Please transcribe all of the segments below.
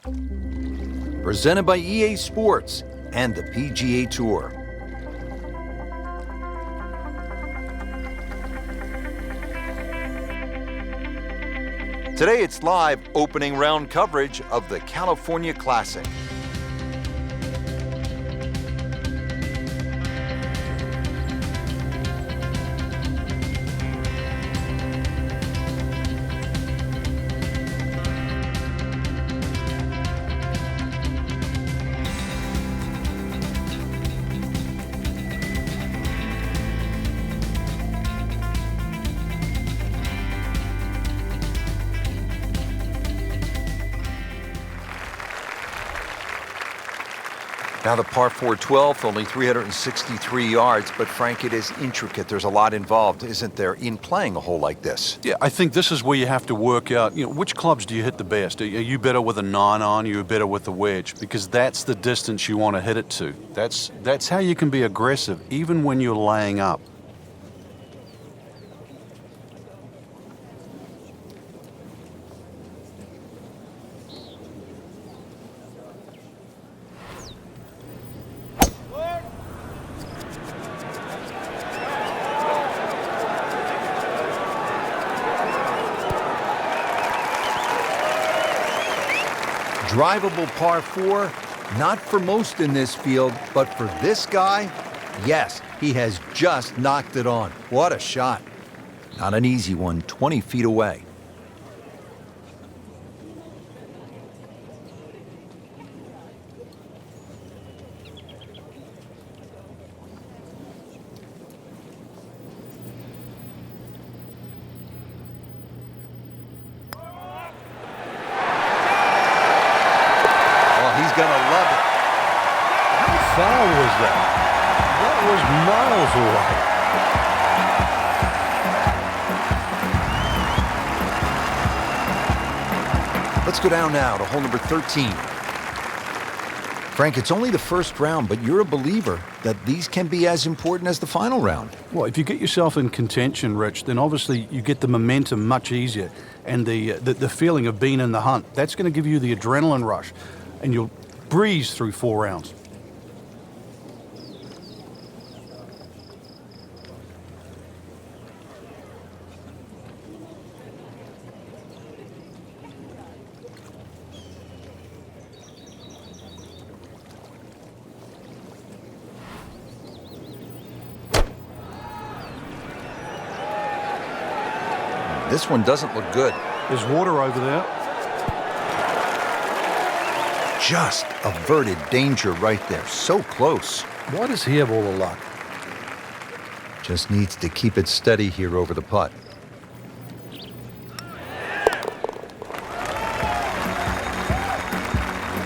Presented by EA Sports and the PGA Tour. Today it's live opening round coverage of the California Classic. Now the par 4 12th, only 363 yards, but Frank, it is intricate. There's a lot involved, isn't there, in playing a hole like this? Yeah, I think this is where you have to work out, which clubs do you hit the best? Are you better with a 9-iron? Are you better with the wedge? Because that's the distance you want to hit it to. That's how you can be aggressive, even when you're laying up. Drivable par 4, not for most in this field, but for this guy, yes, he has just knocked it on. What a shot. Not an easy one, 20 feet away. Gonna love it. How far was that? That was miles away. Let's go down now to hole number 13. Frank, it's only the first round, but you're a believer that these can be as important as the final round. Well, if you get yourself in contention, Rich, then obviously you get the momentum much easier, and the feeling of being in the hunt. That's going to give you the adrenaline rush, and you'll breeze through 4 rounds. This one doesn't look good. There's water over there. Just averted danger right there. So close. Why does he have all the luck? Just needs to keep it steady here over the putt.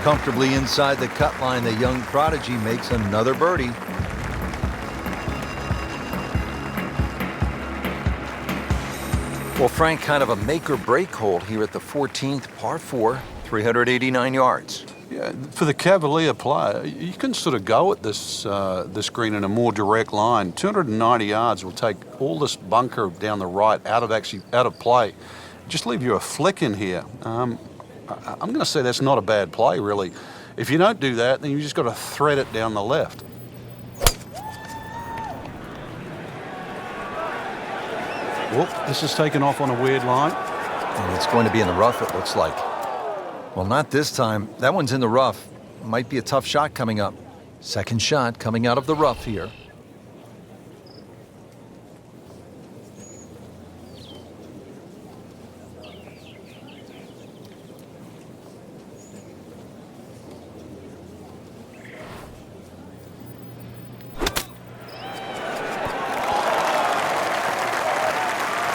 Comfortably inside the cut line, the young prodigy makes another birdie. Well, Frank, kind of a make-or-break hole here at the 14th, par 4, 389 yards. Yeah, for the Cavalier player, you can sort of go at this green in a more direct line. 290 yards will take all this bunker down the right out of play. Just leave you a flick in here. I'm going to say that's not a bad play, really. If you don't do that, then you just got to thread it down the left. Whoop, this is taken off on a weird line. And it's going to be in the rough, it looks like. Well, not this time. That one's in the rough. Might be a tough shot coming up. Second shot coming out of the rough here.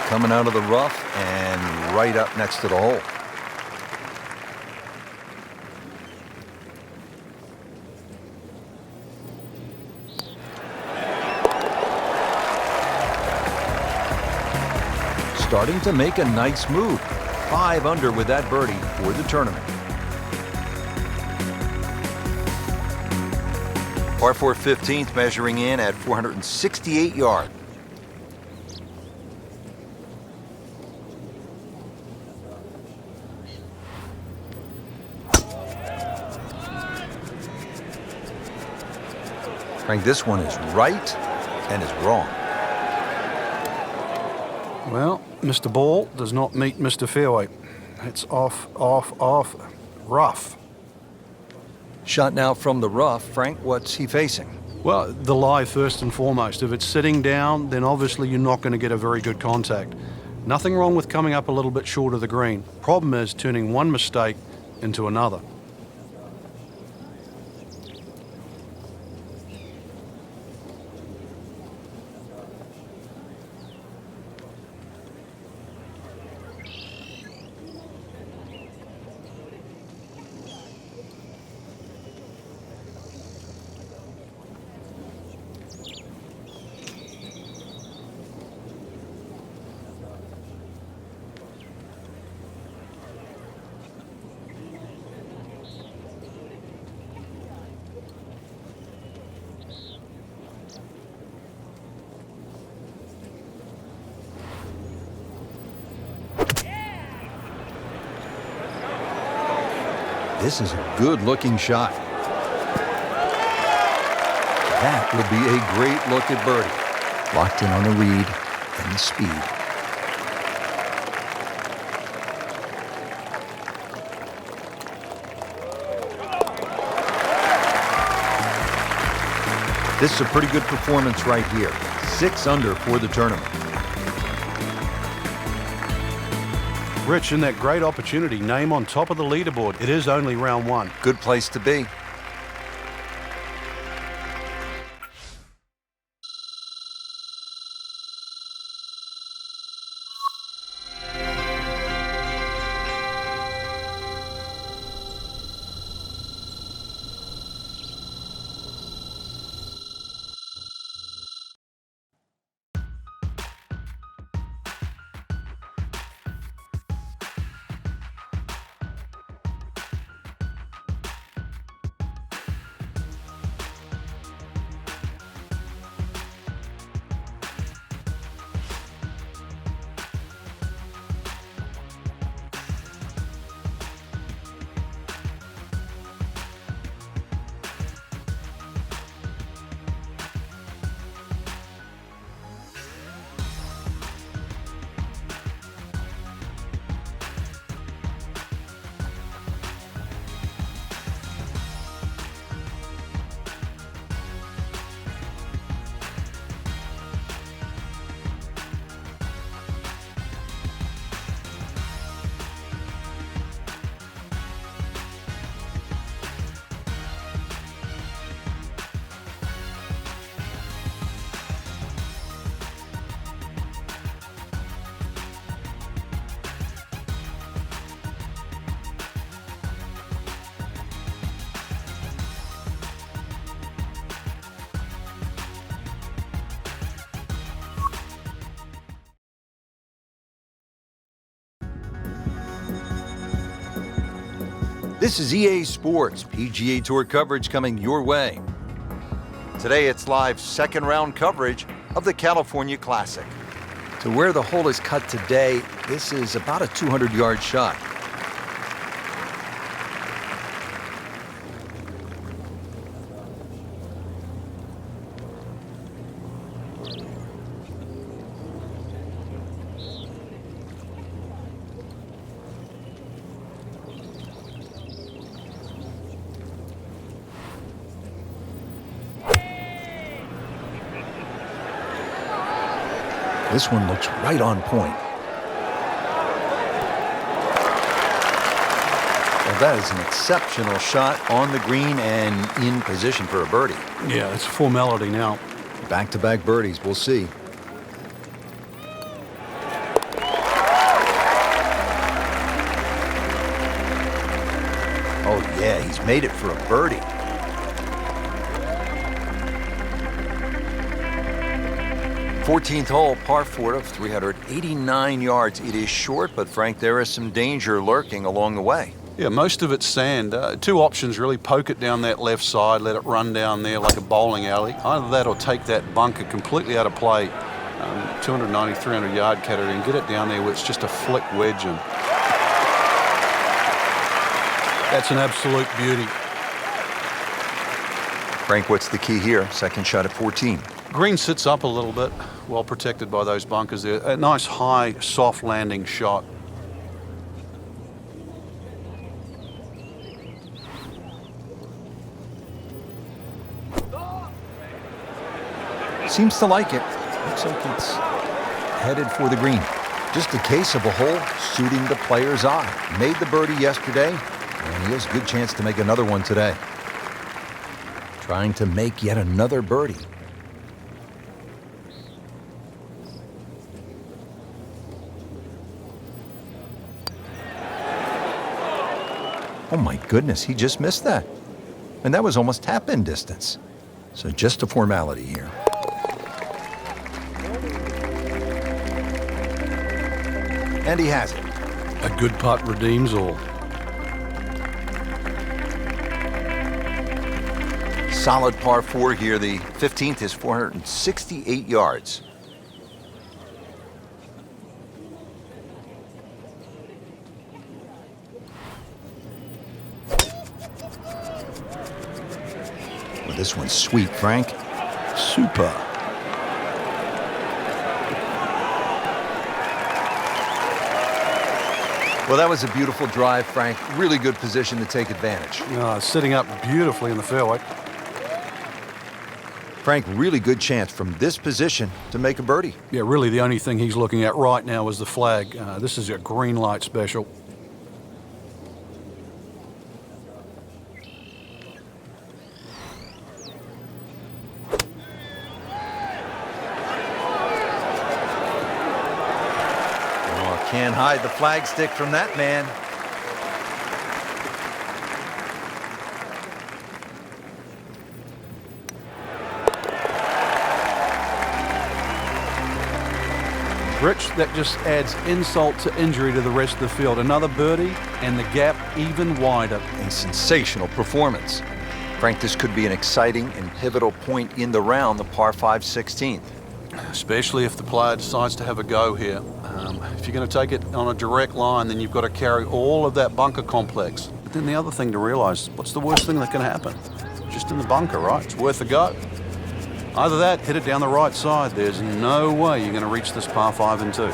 Coming out of the rough and right up next to the hole. Starting to make a nice move. 5 under with that birdie for the tournament. Par 4 15th, measuring in at 468 yards. Frank, this one is right and is wrong. Well, Mr. Ball does not meet Mr. Fairway. It's off, rough. Shot now from the rough. Frank, what's he facing? Well, the lie first and foremost. If it's sitting down, then obviously you're not going to get a very good contact. Nothing wrong with coming up a little bit short of the green. Problem is turning one mistake into another. This is a good-looking shot. That would be a great look at birdie. Locked in on the read and the speed. This is a pretty good performance right here. 6 under for the tournament. Rich, in that great opportunity, name on top of the leaderboard. It is only round one. Good place to be. This is EA Sports PGA Tour coverage coming your way. Today it's live second round coverage of the California Classic. To where the hole is cut today, this is about a 200-yard shot. This one looks right on point. Well, that is an exceptional shot on the green and in position for a birdie. Yeah, it's a formality now. Back-to-back birdies, we'll see. Oh yeah, he's made it for a birdie. Fourteenth hole, par 4 of 389 yards. It is short, but Frank, there is some danger lurking along the way. Yeah, most of it's sand. Two options really: poke it down that left side, let it run down there like a bowling alley. Either that or take that bunker completely out of play, 290, 300-yard cutter, and get it down there where it's just a flick wedge. And that's an absolute beauty. Frank, what's the key here? Second shot at 14. Green sits up a little bit, well protected by those bunkers there. A nice high, soft landing shot. Seems to like it. Looks like it's headed for the green. Just a case of a hole suiting the player's eye. Made the birdie yesterday, and he has a good chance to make another one today. Trying to make yet another birdie. Oh my goodness, he just missed that. And that was almost tap-in distance. So just a formality here. And he has it. A good putt redeems all. Solid par 4 here. The 15th is 468 yards. Well, this one's sweet, Frank. Super. Well, that was a beautiful drive, Frank. Really good position to take advantage. Sitting up beautifully in the fairway. Frank, really good chance from this position to make a birdie. Yeah, really the only thing he's looking at right now is the flag. This is a green light special. Can't hide the flag stick from that man. Rich, that just adds insult to injury to the rest of the field. Another birdie and the gap even wider. A sensational performance. Frank, this could be an exciting and pivotal point in the round, the par 5 16th. Especially if the player decides to have a go here. If you're going to take it on a direct line, then you've got to carry all of that bunker complex. But then the other thing to realize, what's the worst thing that can happen? Just in the bunker, right? It's worth a go. Either that, hit it down the right side. There's no way you're going to reach this par 5 and 2.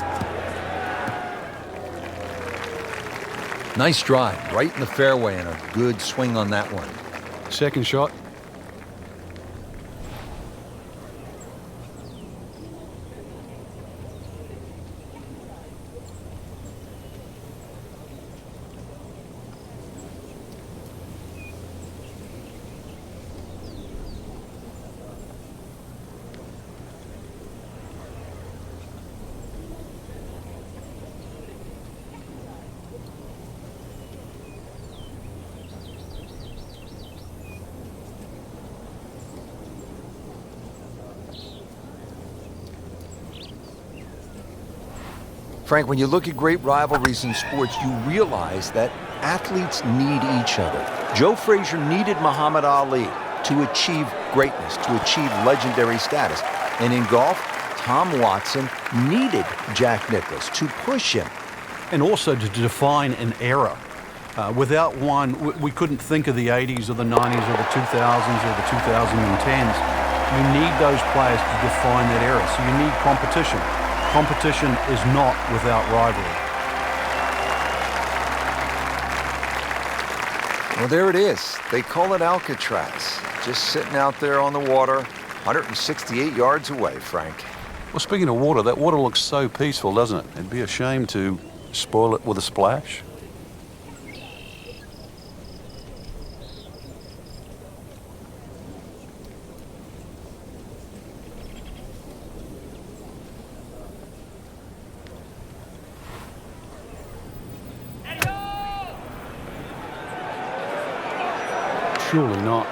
Nice drive, right in the fairway, and a good swing on that one. Second shot. Frank, when you look at great rivalries in sports, you realize that athletes need each other. Joe Frazier needed Muhammad Ali to achieve greatness, to achieve legendary status. And in golf, Tom Watson needed Jack Nicklaus to push him. And also to define an era. Without one, we couldn't think of the 80s or the 90s or the 2000s or the 2010s. You need those players to define that era. So you need competition. Competition is not without rivalry. Well, there it is. They call it Alcatraz. Just sitting out there on the water, 168 yards away, Frank. Well, speaking of water, that water looks so peaceful, doesn't it? It'd be a shame to spoil it with a splash. Surely not.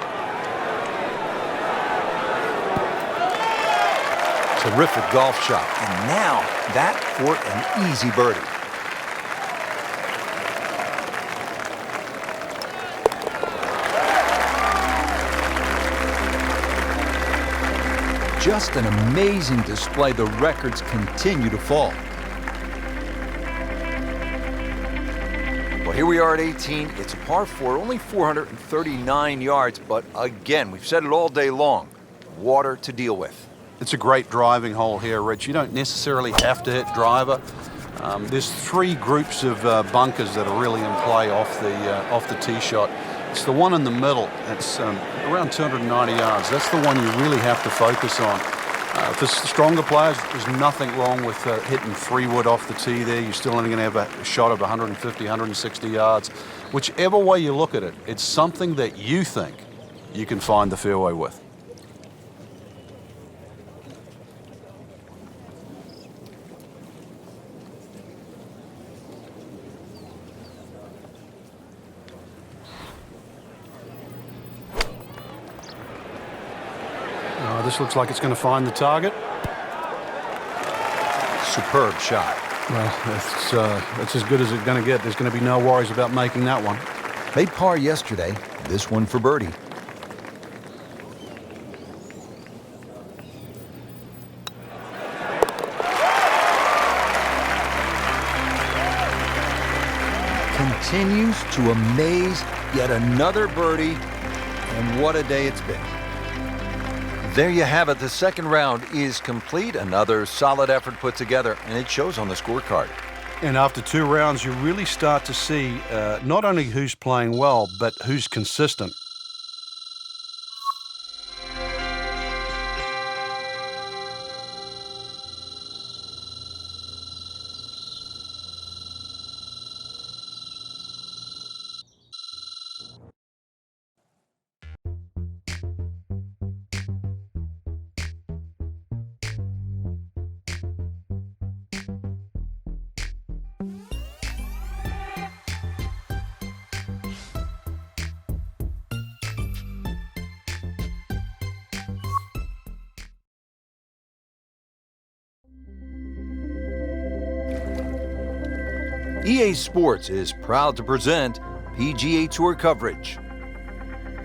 Terrific golf shot. And now that for an easy birdie. Just an amazing display. The records continue to fall. Well, here we are at 18. It's a par 4, only 439 yards, but again, we've said it all day long, water to deal with. It's a great driving hole here, Rich. You don't necessarily have to hit driver. There's three groups of bunkers that are really in play off the tee shot. It's the one in the middle. It's around 290 yards. That's the one you really have to focus on. For stronger players, there's nothing wrong with hitting 3-wood off the tee there. You're still only going to have a shot of 150, 160 yards. Whichever way you look at it, it's something that you think you can find the fairway with. This looks like it's going to find the target. Superb shot. Well, that's as good as it's going to get. There's going to be no worries about making that one. Made par yesterday, this one for birdie. Continues to amaze, yet another birdie, and what a day it's been. There you have it. The second round is complete. Another solid effort put together, and it shows on the scorecard. And after 2 rounds, you really start to see not only who's playing well, but who's consistent. EA Sports is proud to present PGA Tour coverage.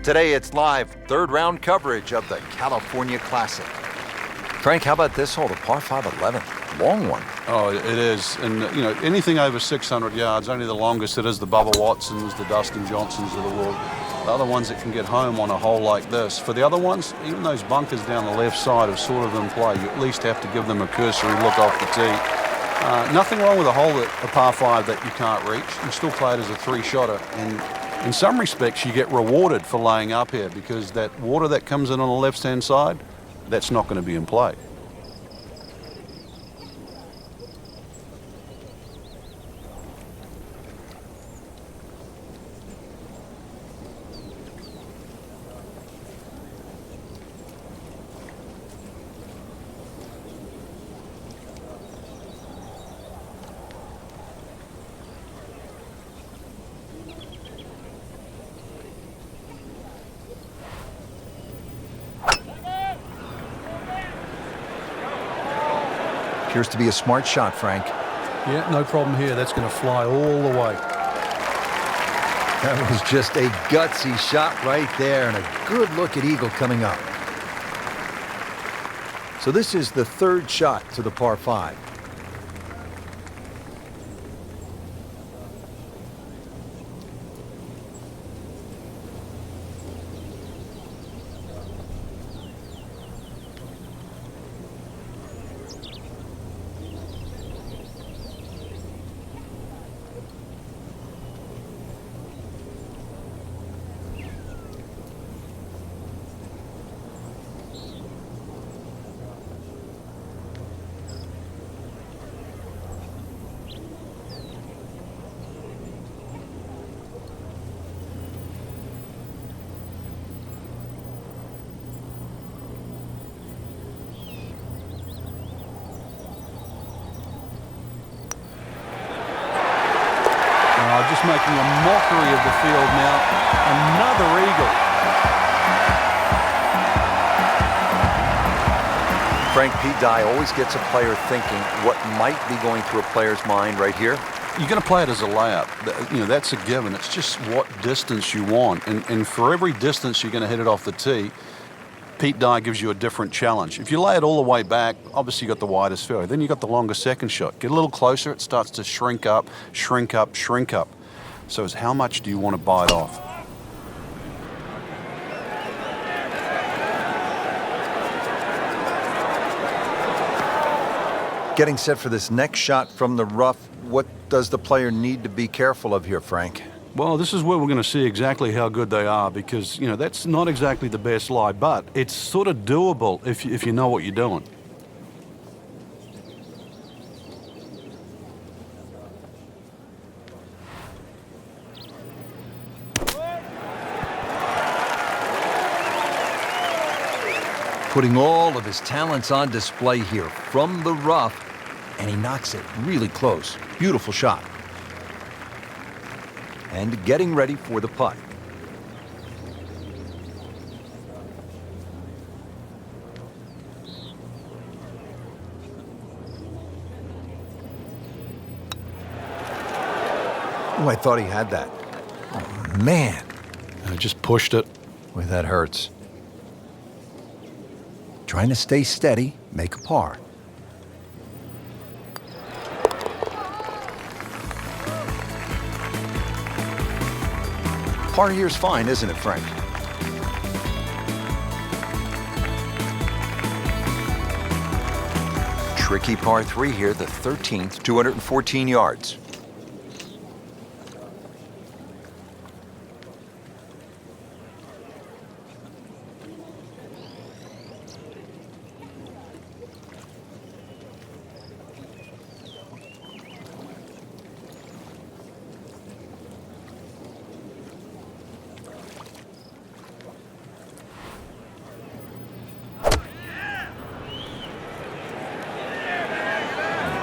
Today it's live third round coverage of the California Classic. Frank, how about this hole, the par 5 11th? Long one. Oh, it is. And, you know, anything over 600 yards, only the longest it is the Bubba Watsons, the Dustin Johnsons of the world. The other ones that can get home on a hole like this. For the other ones, even those bunkers down the left side are sort of in play. You at least have to give them a cursory look off the tee. Nothing wrong with a hole, a par 5 that you can't reach. You still play it as a 3-shotter. And in some respects, you get rewarded for laying up here because that water that comes in on the left-hand side, that's not going to be in play. Appears to be a smart shot, Frank. Yeah, no problem here. That's going to fly all the way. That was just a gutsy shot right there, and a good look at eagle coming up. So this is the third shot to the par 5. Just making a mockery of the field now. Another eagle. Frank, Pete Dye always gets a player thinking what might be going through a player's mind right here. You're going to play it as a layup. You know, that's a given. It's just what distance you want. And for every distance you're going to hit it off the tee, Pete Dye gives you a different challenge. If you lay it all the way back, obviously you've got the widest fairway. Then you've got the longer second shot. Get a little closer, it starts to shrink up, shrink up, shrink up. So it's how much do you want to bite off? Getting set for this next shot from the rough, what does the player need to be careful of here, Frank? Well, this is where we're going to see exactly how good they are because, you know, that's not exactly the best lie, but it's sort of doable if you know what you're doing. Putting all of his talents on display here from the rough, and he knocks it really close. Beautiful shot. And getting ready for the putt. Oh, I thought he had that. Oh, man. I just pushed it. Boy, that hurts. Trying to stay steady, make a par. Par here's fine, isn't it, Frank? Tricky par 3 here, the 13th, 214 yards.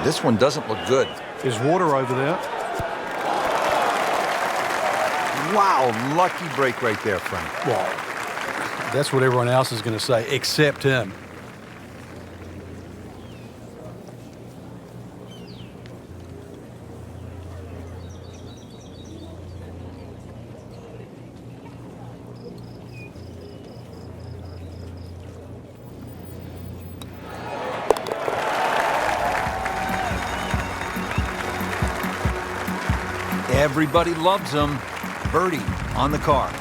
This one doesn't look good. There's water over there. Wow, lucky break right there, Frank. Well, that's what everyone else is going to say, except him. Everybody loves him. Birdie on the car.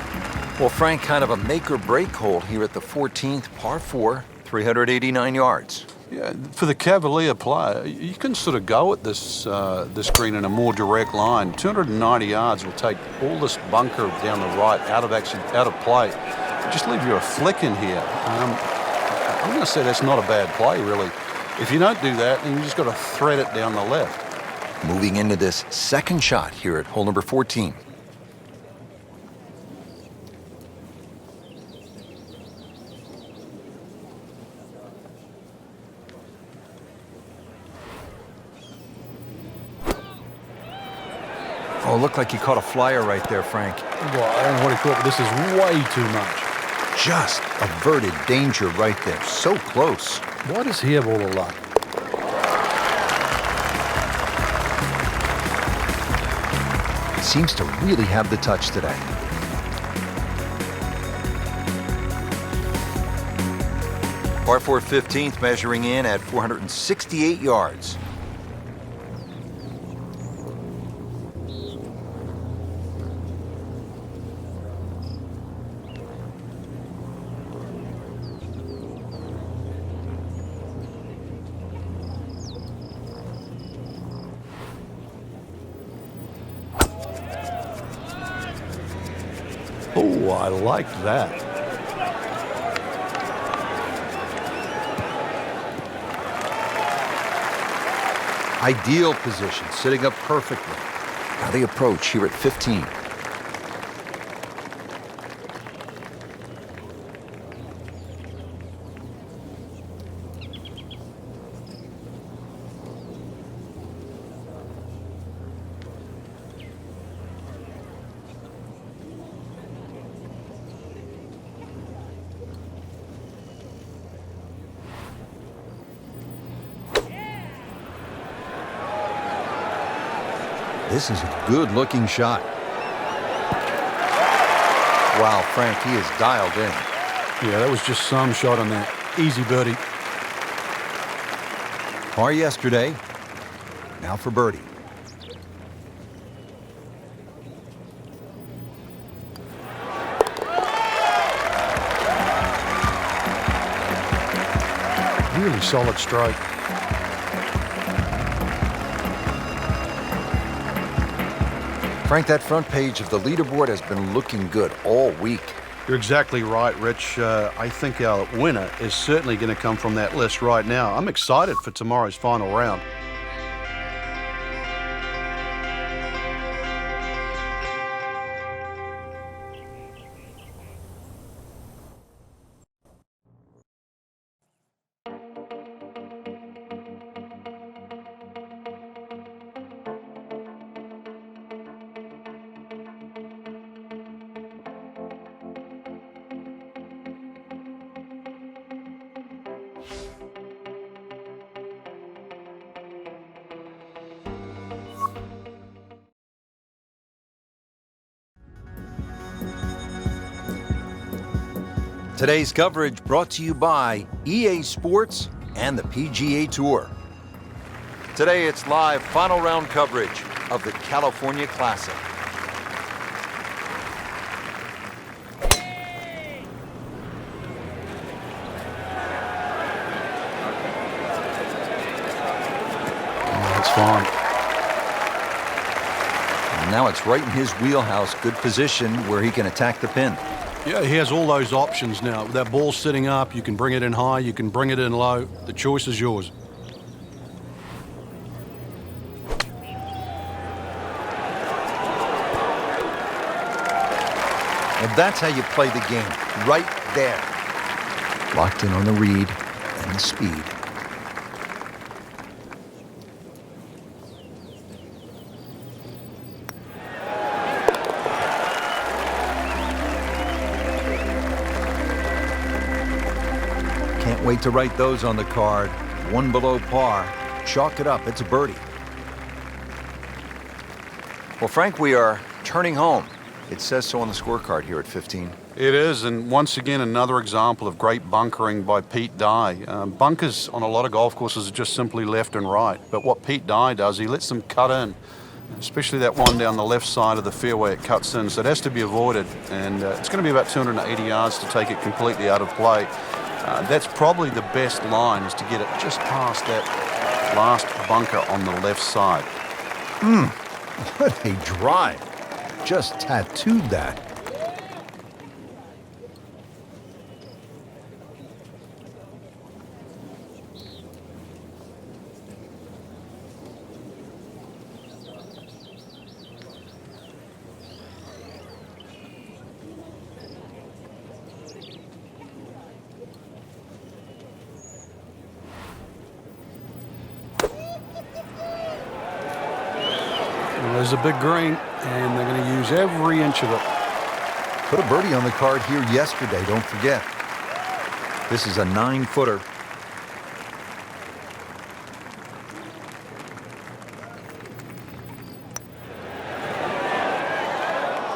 Well, Frank, kind of a make-or-break hole here at the 14th, par 4, 389 yards. Yeah, for the Cavalier player, you can sort of go at this green in a more direct line. 290 yards will take all this bunker down the right out of play. Just leave you a flick in here. I'm going to say that's not a bad play, really. If you don't do that, then you just got to thread it down the left. Moving into this second shot here at hole number 14. Oh, looked like he caught a flyer right there, Frank. Well, I don't know what he caught, but this is way too much. Just averted danger right there. So close. Why does he have all the luck? Seems to really have the touch today. Par 4 15th measuring in at 468 yards. Oh, I like that. Ideal position, sitting up perfectly. Now the approach here at 15. This is a good-looking shot. Wow, Frank, he is dialed in. Yeah, that was just some shot on that. Easy birdie. Par yesterday. Now for birdie. really solid stroke. Frank, that front page of the leaderboard has been looking good all week. You're exactly right, Rich. I think our winner is certainly going to come from that list right now. I'm excited for tomorrow's final round. Today's coverage brought to you by EA Sports and the PGA Tour. Today it's live final round coverage of the California Classic. That's fine. And now it's right in his wheelhouse, good position where he can attack the pin. Yeah, he has all those options now. With that ball sitting up, you can bring it in high, you can bring it in low. The choice is yours. Well, that's how you play the game, right there. Locked in on the read and the speed. Can't wait to write those on the card. One below par. Chalk it up. It's a birdie. Well, Frank, we are turning home. It says so on the scorecard here at 15. It is, and once again, another example of great bunkering by Pete Dye. Bunkers on a lot of golf courses are just simply left and right, but what Pete Dye does, he lets them cut in, especially that one down the left side of the fairway. It cuts in, so it has to be avoided, and it's going to be about 280 yards to take it completely out of play. That's probably the best line, is to get it just past that last bunker on the left side. What a drive. Just tattooed that. There's a big green, and they're going to use every inch of it. Put a birdie on the card here yesterday, don't forget. This is a 9-footer.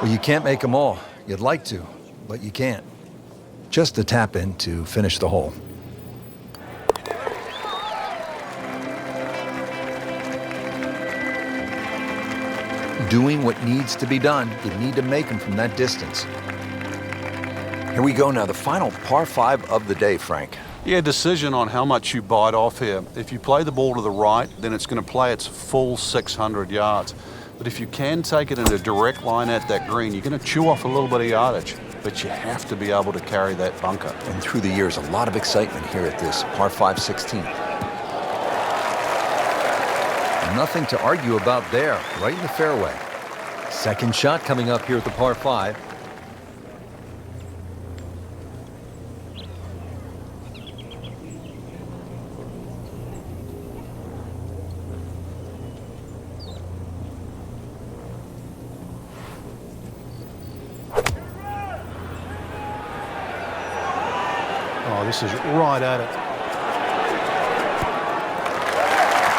Well, you can't make them all. You'd like to, but you can't. Just a tap in to finish the hole. Doing what needs to be done. You need to make them from that distance. Here we go now, the final par 5 of the day, Frank. Yeah, decision on how much you bite off here. If you play the ball to the right, then it's going to play its full 600 yards. But if you can take it in a direct line at that green, you're going to chew off a little bit of yardage. But you have to be able to carry that bunker. And through the years, a lot of excitement here at this par 5 16. Nothing to argue about there, right in the fairway. Second shot coming up here at the par 5. Oh, this is right at it.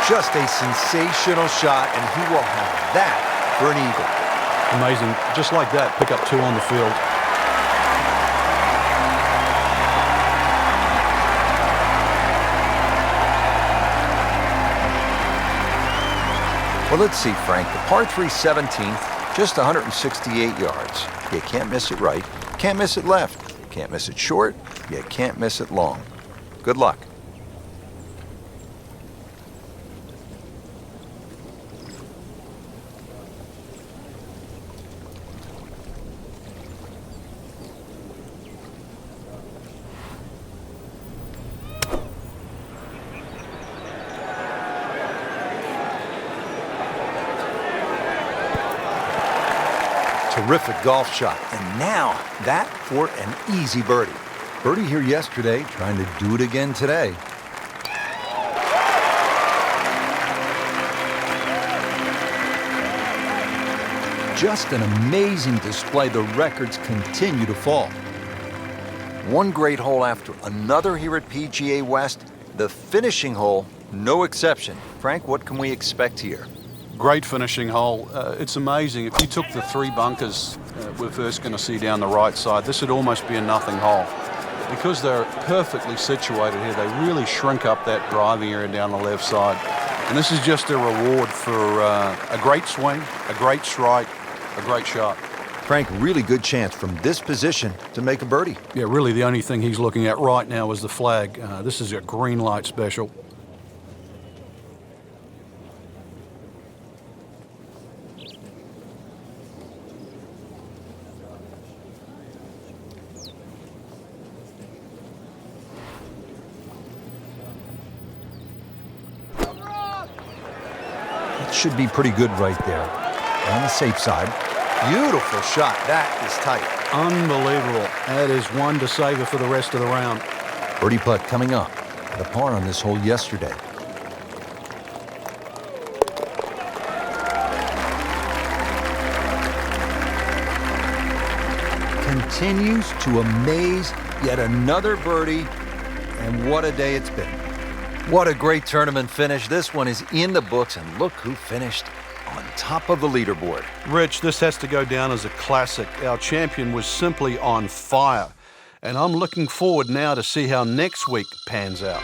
Just a sensational shot, and he will have that for an eagle. Amazing. Just like that, pick up 2 on the field. Well, let's see, Frank. The par 3 17th, just 168 yards. You can't miss it right. Can't miss it left. Can't miss it short. You can't miss it long. Good luck. Terrific golf shot. And now that for an easy birdie. Birdie here yesterday, trying to do it again today. Just an amazing display. The records continue to fall. One great hole after another here at PGA West. The finishing hole, no exception. Frank, what can we expect here? Great finishing hole. It's amazing. If you took the 3 bunkers we're first going to see down the right side, this would almost be a nothing hole. Because they're perfectly situated here, they really shrink up that driving area down the left side. And this is just a reward for a great swing, a great strike, a great shot. Frank, really good chance from this position to make a birdie. Yeah, really the only thing he's looking at right now is the flag. This is a green light special. It should be pretty good right there. On the safe side. Beautiful shot. That is tight. Unbelievable. That is one to savor for the rest of the round. Birdie putt coming up. The par on this hole yesterday. Continues to amaze. Yet another birdie. And what a day it's been. What a great tournament finish. This one is in the books, and look who finished on top of the leaderboard. Rich, this has to go down as a classic. Our champion was simply on fire. And I'm looking forward now to see how next week pans out.